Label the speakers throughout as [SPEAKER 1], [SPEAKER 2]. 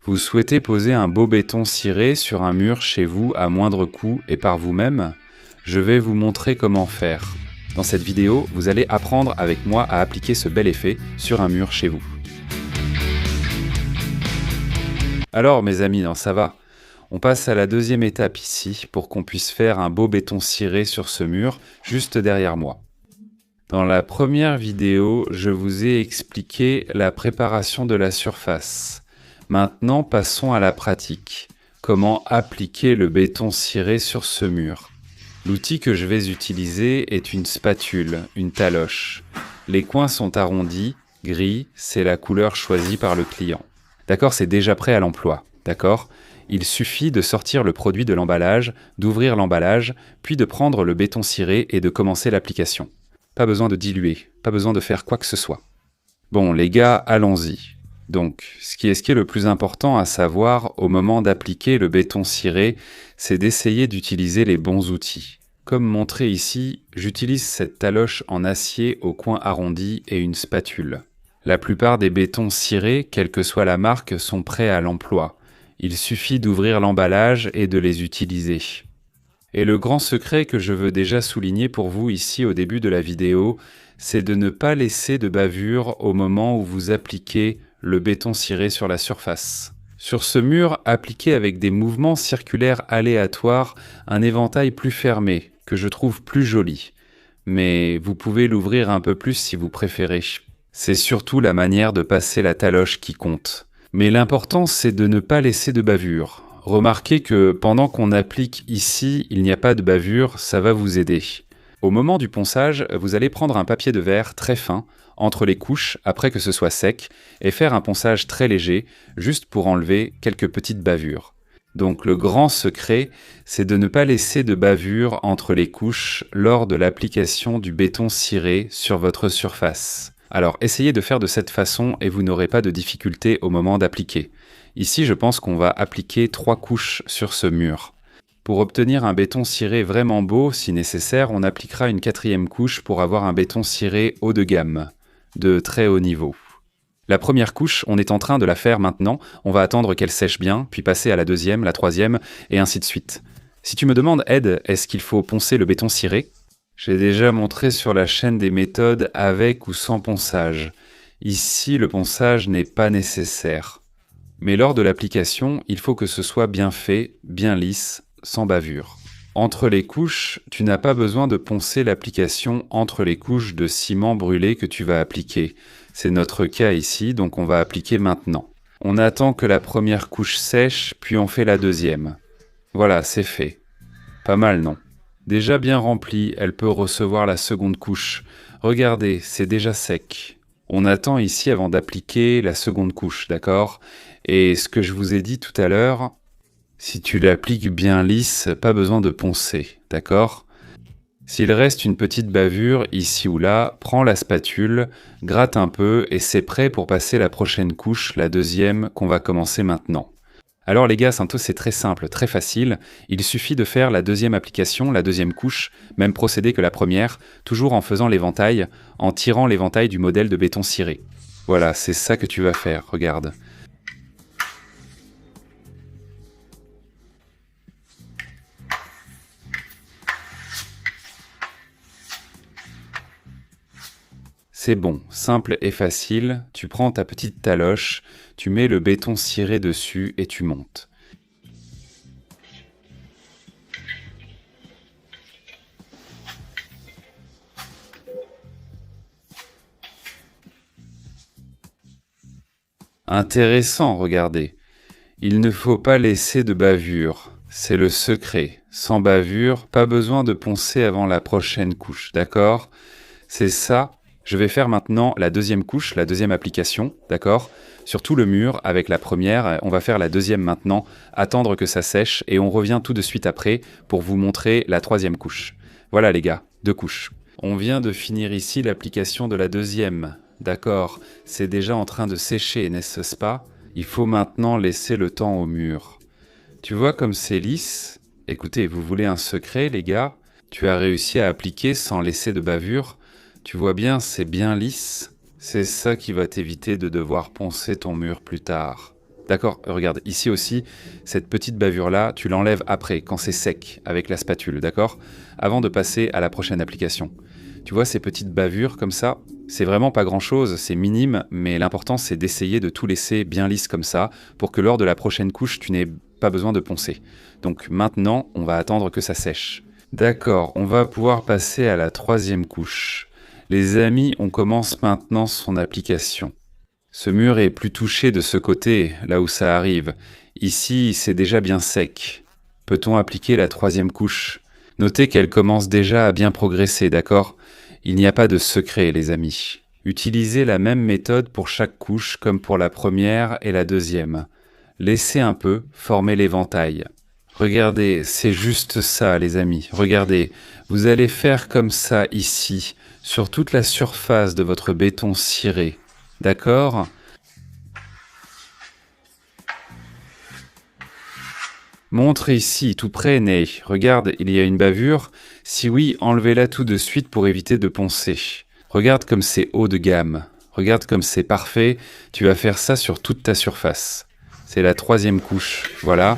[SPEAKER 1] Vous souhaitez poser un beau béton ciré sur un mur chez vous à moindre coût et par vous-même? Je vais vous montrer comment faire. Dans cette vidéo, vous allez apprendre avec moi à appliquer ce bel effet sur un mur chez vous. Alors mes amis, ça va. On passe à la deuxième étape ici pour qu'on puisse faire un beau béton ciré sur ce mur juste derrière moi. Dans la première vidéo, je vous ai expliqué la préparation de la surface. Maintenant, passons à la pratique. Comment appliquer le béton ciré sur ce mur? L'outil que je vais utiliser est une spatule, une taloche. Les coins sont arrondis, gris, c'est la couleur choisie par le client. D'accord, c'est déjà prêt à l'emploi, d'accord? Il suffit de sortir le produit de l'emballage, d'ouvrir l'emballage, puis de prendre le béton ciré et de commencer l'application. Pas besoin de diluer, pas besoin de faire quoi que ce soit. Bon, les gars, allons-y. Donc, ce qui est le plus important à savoir au moment d'appliquer le béton ciré, c'est d'essayer d'utiliser les bons outils. Comme montré ici, j'utilise cette taloche en acier au coin arrondi et une spatule. La plupart des bétons cirés, quelle que soit la marque, sont prêts à l'emploi. Il suffit d'ouvrir l'emballage et de les utiliser. Et le grand secret que je veux déjà souligner pour vous ici au début de la vidéo, c'est de ne pas laisser de bavure au moment où vous appliquez le béton ciré sur la surface. Sur ce mur, appliquez avec des mouvements circulaires aléatoires un éventail plus fermé, que je trouve plus joli. Mais vous pouvez l'ouvrir un peu plus si vous préférez. C'est surtout la manière de passer la taloche qui compte. Mais l'important, c'est de ne pas laisser de bavure. Remarquez que pendant qu'on applique ici, il n'y a pas de bavure, ça va vous aider. Au moment du ponçage, vous allez prendre un papier de verre très fin, entre les couches, après que ce soit sec, et faire un ponçage très léger, juste pour enlever quelques petites bavures. Donc le grand secret, c'est de ne pas laisser de bavure entre les couches lors de l'application du béton ciré sur votre surface. Alors essayez de faire de cette façon et vous n'aurez pas de difficulté au moment d'appliquer. Ici, je pense qu'on va appliquer 3 couches sur ce mur. Pour obtenir un béton ciré vraiment beau, si nécessaire, on appliquera une 4e couche pour avoir un béton ciré haut de gamme, de très haut niveau. La première couche, on est en train de la faire maintenant, on va attendre qu'elle sèche bien, puis passer à la 2e, la 3e, et ainsi de suite. Si tu me demandes, Ed, est-ce qu'il faut poncer le béton ciré? J'ai déjà montré sur la chaîne des méthodes avec ou sans ponçage. Ici, le ponçage n'est pas nécessaire. Mais lors de l'application, il faut que ce soit bien fait, bien lisse, sans bavure. Entre les couches, tu n'as pas besoin de poncer l'application entre les couches de ciment brûlé que tu vas appliquer. C'est notre cas ici, donc on va appliquer maintenant. On attend que la première couche sèche, puis on fait la 2e. Voilà, c'est fait. Pas mal, non? Déjà bien remplie, elle peut recevoir la seconde couche. Regardez, c'est déjà sec. On attend ici avant d'appliquer la seconde couche, d'accord? Et ce que je vous ai dit tout à l'heure, si tu l'appliques bien lisse, pas besoin de poncer, d'accord? S'il reste une petite bavure ici ou là, prends la spatule, gratte un peu et c'est prêt pour passer la prochaine couche, la 2e, qu'on va commencer maintenant. Alors les gars, c'est très simple, très facile. Il suffit de faire la 2e application, la 2e couche, même procédé que la première, toujours en faisant l'éventail, en tirant l'éventail du modèle de béton ciré. Voilà, c'est ça que tu vas faire, regarde. C'est bon, simple et facile, tu prends ta petite taloche, tu mets le béton ciré dessus et tu montes. Intéressant, regardez. Il ne faut pas laisser de bavure, c'est le secret. Sans bavure, pas besoin de poncer avant la prochaine couche, d'accord? C'est ça. Je vais faire maintenant la 2e couche, la 2e application, d'accord? Sur tout le mur, avec la première, on va faire la 2e maintenant, attendre que ça sèche, et on revient tout de suite après pour vous montrer la 3e couche. Voilà les gars, 2 couches. On vient de finir ici l'application de la 2e, d'accord? C'est déjà en train de sécher, n'est-ce pas? Il faut maintenant laisser le temps au mur. Tu vois comme c'est lisse? Écoutez, vous voulez un secret les gars? Tu as réussi à appliquer sans laisser de bavure? Tu vois bien, c'est bien lisse. C'est ça qui va t'éviter de devoir poncer ton mur plus tard. D'accord, regarde, ici aussi, cette petite bavure-là, tu l'enlèves après, quand c'est sec, avec la spatule, d'accord? Avant de passer à la prochaine application. Tu vois ces petites bavures comme ça? C'est vraiment pas grand-chose, c'est minime, mais l'important c'est d'essayer de tout laisser bien lisse comme ça, pour que lors de la prochaine couche, tu n'aies pas besoin de poncer. Donc maintenant, on va attendre que ça sèche. D'accord, on va pouvoir passer à la troisième couche. Les amis, on commence maintenant son application. Ce mur est plus touché de ce côté, là où ça arrive. Ici, c'est déjà bien sec. Peut-on appliquer la troisième couche? Notez qu'elle commence déjà à bien progresser, d'accord? Il n'y a pas de secret, les amis. Utilisez la même méthode pour chaque couche comme pour la première et la deuxième. Laissez un peu former l'éventail. Regardez, c'est juste ça, les amis. Regardez, vous allez faire comme ça ici, sur toute la surface de votre béton ciré. D'accord? Montre ici, tout près, Ney. Regarde, il y a une bavure. Si oui, enlevez-la tout de suite pour éviter de poncer. Regarde comme c'est haut de gamme. Regarde comme c'est parfait. Tu vas faire ça sur toute ta surface. C'est la troisième couche. Voilà.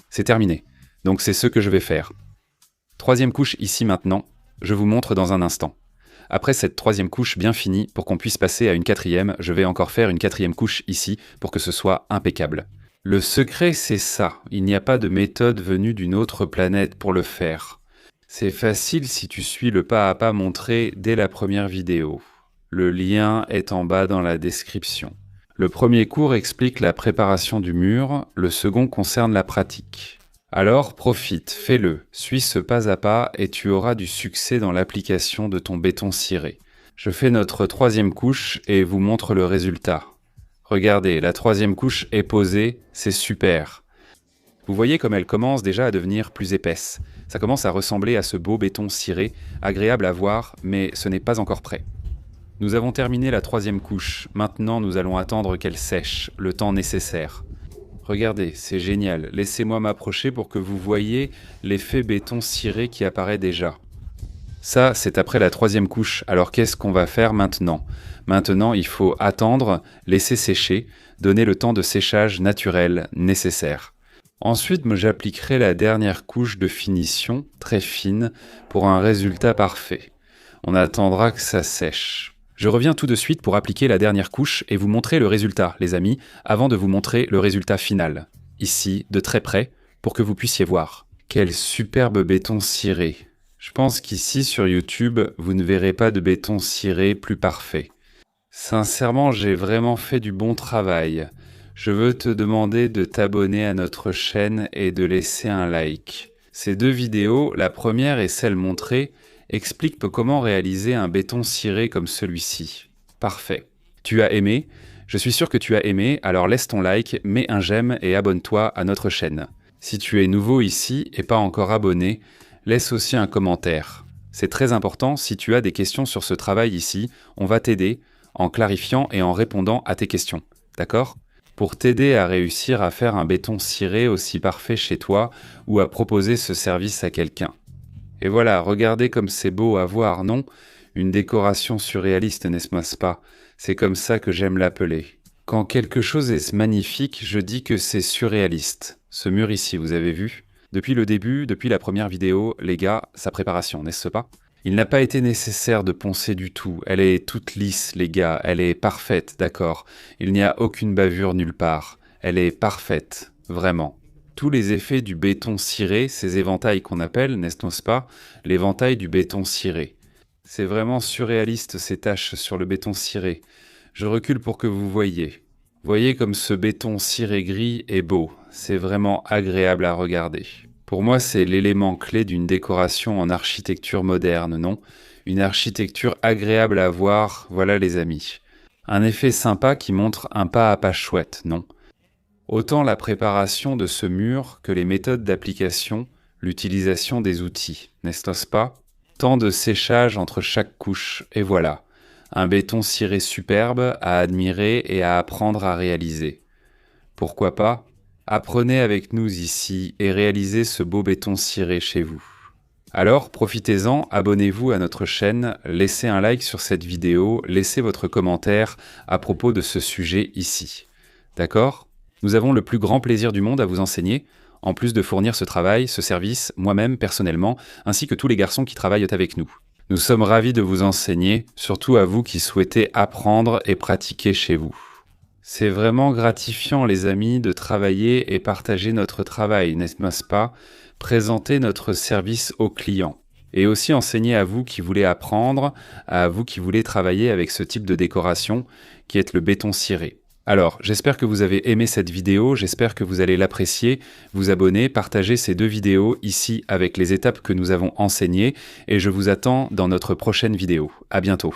[SPEAKER 1] C'est terminé. Donc c'est ce que je vais faire. Troisième couche ici maintenant. Je vous montre dans un instant. Après cette troisième couche bien finie, pour qu'on puisse passer à une quatrième, je vais encore faire une quatrième couche ici pour que ce soit impeccable. Le secret, c'est ça. Il n'y a pas de méthode venue d'une autre planète pour le faire. C'est facile si tu suis le pas à pas montré dès la première vidéo. Le lien est en bas dans la description. Le premier cours explique la préparation du mur, le second concerne la pratique. Alors profite, fais-le, suis ce pas à pas et tu auras du succès dans l'application de ton béton ciré. Je fais notre troisième couche et vous montre le résultat. Regardez, la troisième couche est posée, c'est super. Vous voyez comme elle commence déjà à devenir plus épaisse. Ça commence à ressembler à ce beau béton ciré, agréable à voir, mais ce n'est pas encore prêt. Nous avons terminé la troisième couche, maintenant nous allons attendre qu'elle sèche, le temps nécessaire. Regardez, c'est génial, laissez-moi m'approcher pour que vous voyez l'effet béton ciré qui apparaît déjà. Ça, c'est après la troisième couche, alors qu'est-ce qu'on va faire maintenant? Maintenant, il faut attendre, laisser sécher, donner le temps de séchage naturel nécessaire. Ensuite, j'appliquerai la dernière couche de finition, très fine, pour un résultat parfait. On attendra que ça sèche. Je reviens tout de suite pour appliquer la dernière couche et vous montrer le résultat, les amis, avant de vous montrer le résultat final. Ici, de très près, pour que vous puissiez voir. Quel superbe béton ciré! Je pense qu'ici, sur YouTube, vous ne verrez pas de béton ciré plus parfait. Sincèrement, j'ai vraiment fait du bon travail. Je veux te demander de t'abonner à notre chaîne et de laisser un like. Ces deux vidéos, la première et celle montrée, expliquent comment réaliser un béton ciré comme celui-ci. Parfait. Tu as aimé? Je suis sûr que tu as aimé, alors laisse ton like, mets un j'aime et abonne-toi à notre chaîne. Si tu es nouveau ici et pas encore abonné, laisse aussi un commentaire. C'est très important, si tu as des questions sur ce travail ici, on va t'aider en clarifiant et en répondant à tes questions. D'accord? Pour t'aider à réussir à faire un béton ciré aussi parfait chez toi ou à proposer ce service à quelqu'un. Et voilà, regardez comme c'est beau à voir, non? Une décoration surréaliste, n'est-ce pas? C'est comme ça que j'aime l'appeler. Quand quelque chose est magnifique, je dis que c'est surréaliste. Ce mur ici, vous avez vu? Depuis le début, depuis la première vidéo, les gars, sa préparation, n'est-ce pas? Il n'a pas été nécessaire de poncer du tout. Elle est toute lisse, les gars. Elle est parfaite, d'accord? Il n'y a aucune bavure nulle part. Elle est parfaite, vraiment. Tous les effets du béton ciré, ces éventails qu'on appelle, n'est-ce pas, l'éventail du béton ciré. C'est vraiment surréaliste ces taches sur le béton ciré. Je recule pour que vous voyez. Voyez comme ce béton ciré gris est beau. C'est vraiment agréable à regarder. Pour moi, c'est l'élément clé d'une décoration en architecture moderne, non? Une architecture agréable à voir, voilà les amis. Un effet sympa qui montre un pas à pas chouette, non? Autant la préparation de ce mur que les méthodes d'application, l'utilisation des outils, n'est-ce pas? Temps de séchage entre chaque couche, et voilà. Un béton ciré superbe à admirer et à apprendre à réaliser. Pourquoi pas? Apprenez avec nous ici et réalisez ce beau béton ciré chez vous. Alors, profitez-en, abonnez-vous à notre chaîne, laissez un like sur cette vidéo, laissez votre commentaire à propos de ce sujet ici. D'accord ? Nous avons le plus grand plaisir du monde à vous enseigner, en plus de fournir ce travail, ce service, moi-même personnellement, ainsi que tous les garçons qui travaillent avec nous. Nous sommes ravis de vous enseigner, surtout à vous qui souhaitez apprendre et pratiquer chez vous. C'est vraiment gratifiant, les amis, de travailler et partager notre travail, n'est-ce pas ? Présenter notre service aux clients. Et aussi enseigner à vous qui voulez apprendre, à vous qui voulez travailler avec ce type de décoration, qui est le béton ciré. Alors, j'espère que vous avez aimé cette vidéo, j'espère que vous allez l'apprécier, vous abonner, partager ces 2 vidéos ici avec les étapes que nous avons enseignées, et je vous attends dans notre prochaine vidéo. À bientôt.